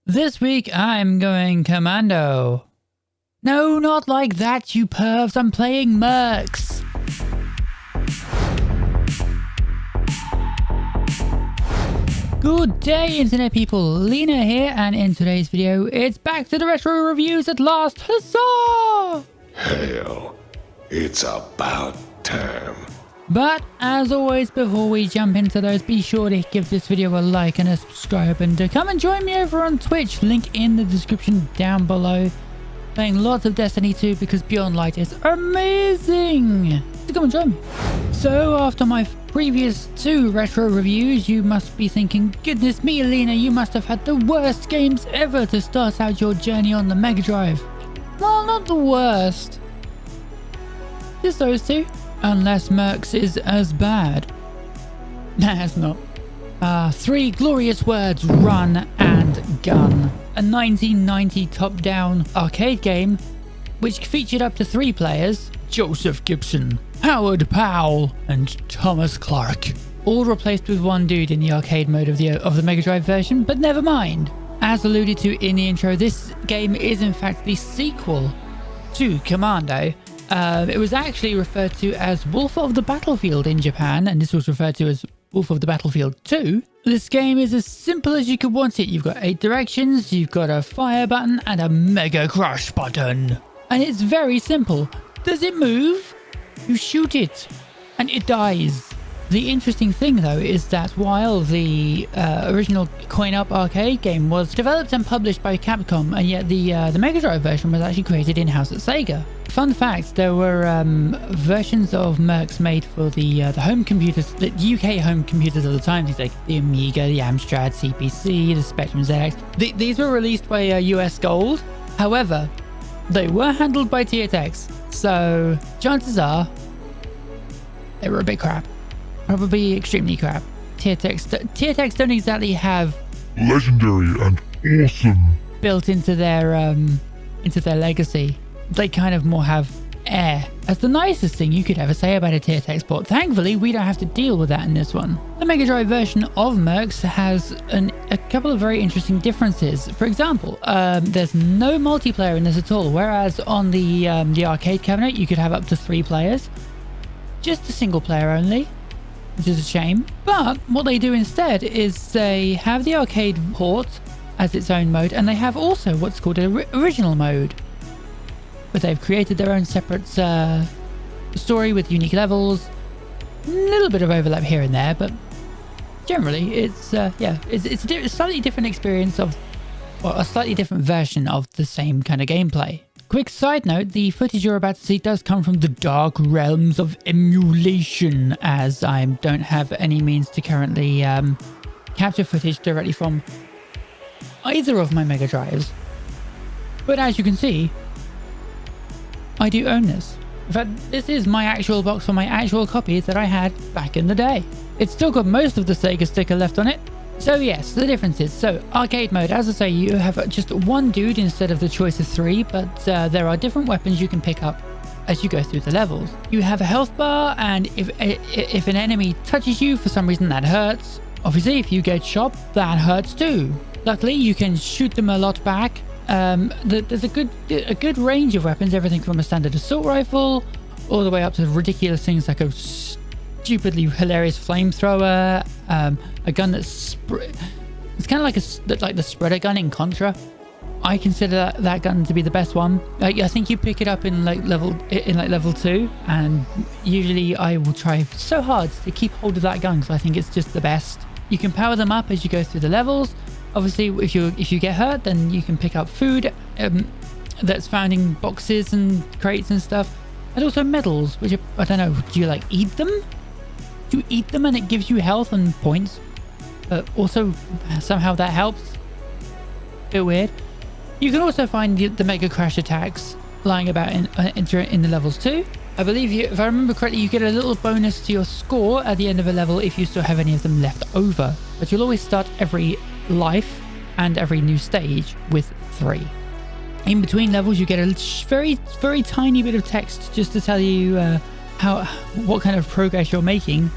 This week I'm going commando. No, not like that, you pervs. I'm playing Mercs. Good day, internet people. Lena here, and in today's video, it's back to the retro reviews at last. Huzzah! Hell, it's about time. But as always, before we jump into those, be sure to give this video a like and a subscribe, and to come and join me over on Twitch, link in the description down below. Playing lots of Destiny 2 because Beyond Light is amazing. So come and join me. So after my previous two retro reviews, you must be thinking, goodness me, Lena, you must have had the worst games ever to start out your journey on the Mega Drive. Well, not the worst. Just those two. Unless Mercs is as bad. Nah, it's not. Three glorious words: run and gun. A 1990 top-down arcade game which featured up to 3 players: Joseph Gibson, Howard Powell, and Thomas Clark. All replaced with one dude in the arcade mode of the Mega Drive version, but never mind. As alluded to in the intro, this game is in fact the sequel to Commando. It was actually referred to as Wolf of the Battlefield in Japan, and this was referred to as Wolf of the Battlefield 2. This game is as simple as you could want it. You've got 8 directions, you've got a fire button and a mega crush button. And it's very simple. Does it move? You shoot it and it dies. The interesting thing though is that while the original coin-op arcade game was developed and published by Capcom, and yet the Mega Drive version was actually created in-house at Sega. Fun fact, there were versions of Mercs made for the home computers, the UK home computers at the time, things like the Amiga, the Amstrad CPC, the Spectrum ZX. These were released by US Gold. However, they were handled by THX, so chances are they were a bit crap. Probably extremely crap. THX don't exactly have Legendary and awesome built into their legacy. They kind of more have air. That's the nicest thing you could ever say about a THX port. Thankfully, we don't have to deal with that in this one. The Mega Drive version of Mercs has a couple of very interesting differences. For example, there's no multiplayer in this at all, whereas on the arcade cabinet you could have up to 3 players. Just a single player only, which is a shame. But what they do instead is they have the arcade port as its own mode, and they have also what's called an original mode, where they've created their own separate story with unique levels. A little bit of overlap here and there, but generally it's a slightly different experience of, or a slightly different version of the same kind of gameplay. Quick side note, the footage you're about to see does come from the dark realms of emulation, as I don't have any means to currently capture footage directly from either of my Mega Drives. But as you can see, I do own this. In fact, this is my actual box for my actual copies that I had back in the day. It's still got most of the Sega sticker left on it. So yes, the differences. So arcade mode, as I say, you have just one dude instead of the choice of 3, but there are different weapons you can pick up as you go through the levels. You have a health bar, and if an enemy touches you for some reason, that hurts. Obviously, if you get shot, that hurts too. Luckily, you can shoot them a lot back. There's a good range of weapons, everything from a standard assault rifle all the way up to ridiculous things like a stupidly hilarious flamethrower, a gun that's it's kind of like the spreader gun in Contra. I consider that gun to be the best one. I think you pick it up in level 2, and usually I will try so hard to keep hold of that gun because I think it's just the best. You can power them up as you go through the levels. Obviously, if you get hurt, then you can pick up food that's found in boxes and crates and stuff, and also medals, which I don't know. Do you eat them? Do you eat them and it gives you health and points? But also somehow that helps. Bit weird. You can also find the Mega Crash attacks lying about in the levels too. I believe if I remember correctly, you get a little bonus to your score at the end of a level if you still have any of them left over. But you'll always start every life and every new stage with 3. In between levels, you get a very, very tiny bit of text just to tell you what kind of progress you're making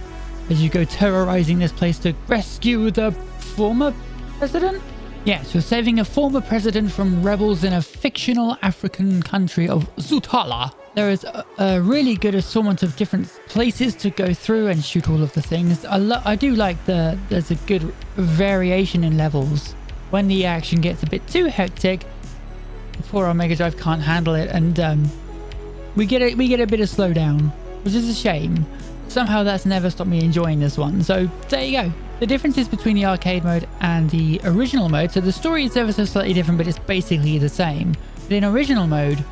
as you go terrorizing this place to rescue the former president. Yes, you're saving a former president from rebels in a fictional African country of Zutala. There is a really good assortment of different places to go through and shoot all of the things. I do like there's a good variation in levels. When the action gets a bit too hectic, poor old Mega Drive can't handle it, and we get a bit of slowdown, which is a shame. Somehow that's never stopped me enjoying this one. So there you go. The differences between the arcade mode and the original mode. So the story is ever so slightly different, but it's basically the same. But in original mode,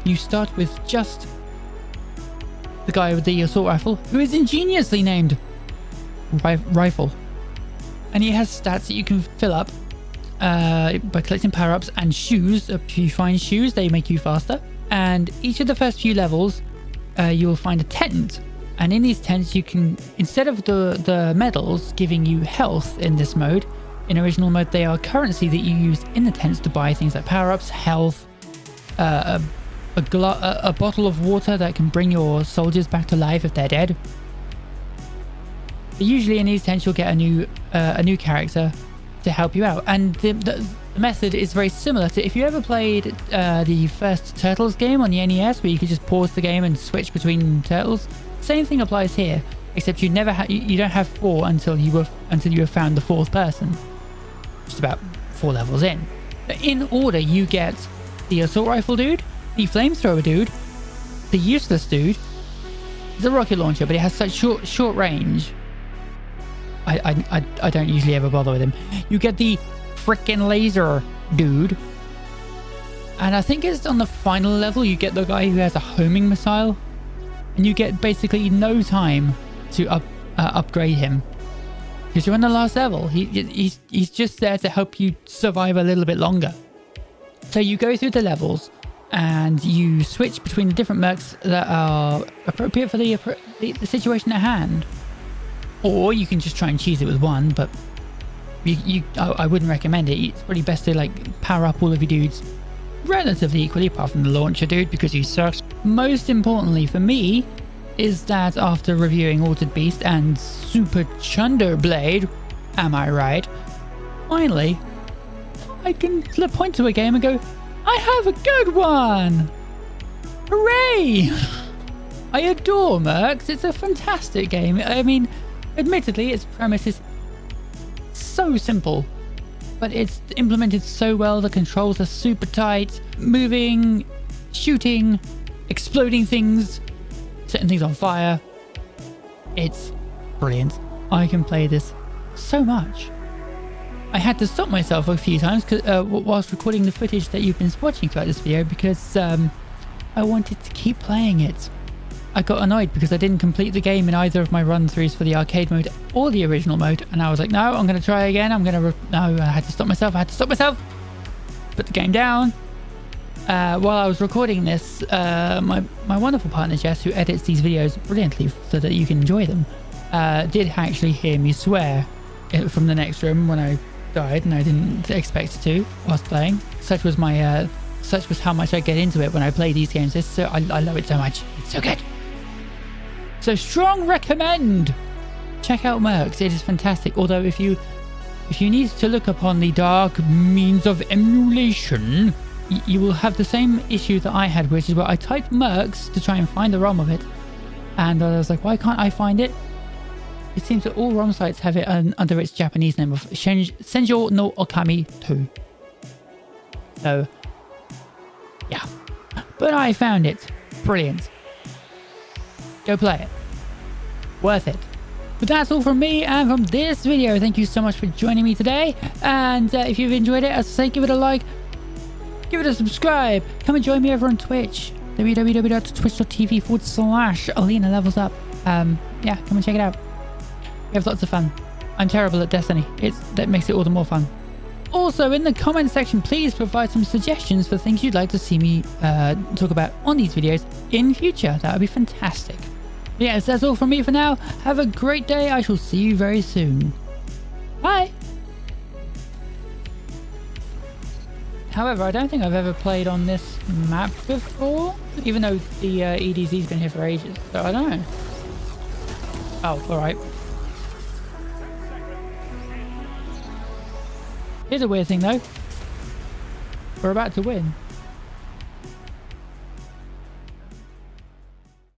you start with just the guy with the assault rifle, who is ingeniously named Rifle. And he has stats that you can fill up by collecting power-ups and shoes. If you find shoes, they make you faster. And each of the first few levels, you will find a tent. And in these tents, you can, instead of the medals giving you health in this mode, in original mode, they are currency that you use in the tents to buy things like power-ups, health, a bottle of water that can bring your soldiers back to life if they're dead. But usually in these tents, you'll get a new character to help you out. And the method is very similar to if you ever played the first Turtles game on the NES, where you could just pause the game and switch between turtles. Same thing applies here, except you don't have 4 until you have found the 4th person. Just about 4 levels in. In order, you get the assault rifle dude, the flamethrower dude, the useless dude. It's a rocket launcher, but it has such short range. I don't usually ever bother with him. You get the frickin' laser dude, and I think it's on the final level you get the guy who has a homing missile. And you get basically no time to upgrade him, because you're on the last level. He's just there to help you survive a little bit longer. So you go through the levels and you switch between the different mercs that are appropriate for the situation at hand, or you can just try and cheese it with one. But I wouldn't recommend it. It's probably best to like power up all of your dudes relatively equally, apart from the launcher dude, because he sucks. Most importantly for me is that after reviewing Altered Beast and Super Chunder Blade, am I right, finally I can point to a game and go, I have a good one! Hooray! I adore Mercs. It's a fantastic game. I mean, admittedly, its premise is so simple, but it's implemented so well. The controls are super tight. Moving, shooting, exploding things, setting things on fire. It's brilliant. I can play this so much. I had to stop myself a few times whilst recording the footage that you've been watching throughout this video, because I wanted to keep playing it. I got annoyed because I didn't complete the game in either of my run-throughs for the arcade mode or the original mode, and I was like, no, I'm going to try again. No, I had to stop myself. Put the game down. While I was recording this, my wonderful partner Jess, who edits these videos brilliantly so that you can enjoy them, did actually hear me swear from the next room when I died, and I didn't expect to whilst playing. Such was how much I get into it when I play these games. I love it so much. It's so good. So strong recommend. Check out Mercs. It is fantastic. Although if you need to look upon the dark means of emulation, you will have the same issue that I had, which is where I typed Mercs to try and find the ROM of it, and I was like, why can't I find it? It seems that all ROM sites have it under its Japanese name of Senjo no Okami 2. So yeah, but I found it. Brilliant. Go play it. Worth it. But that's all from me and from this video. Thank you so much for joining me today. And if you've enjoyed it, as I say, give it a like, give it a subscribe. Come and join me over on Twitch. www.twitch.tv/Alina Levels Up. Yeah, come and check it out. We have lots of fun. I'm terrible at Destiny. That makes it all the more fun. Also, in the comment section, please provide some suggestions for things you'd like to see me talk about on these videos in future. That would be fantastic. Yes, that's all from me for now. Have a great day. I shall see you very soon. Bye. However, I don't think I've ever played on this map before, even though the EDZ's been here for ages. So I don't know. Oh, all right. Here's a weird thing though. We're about to win.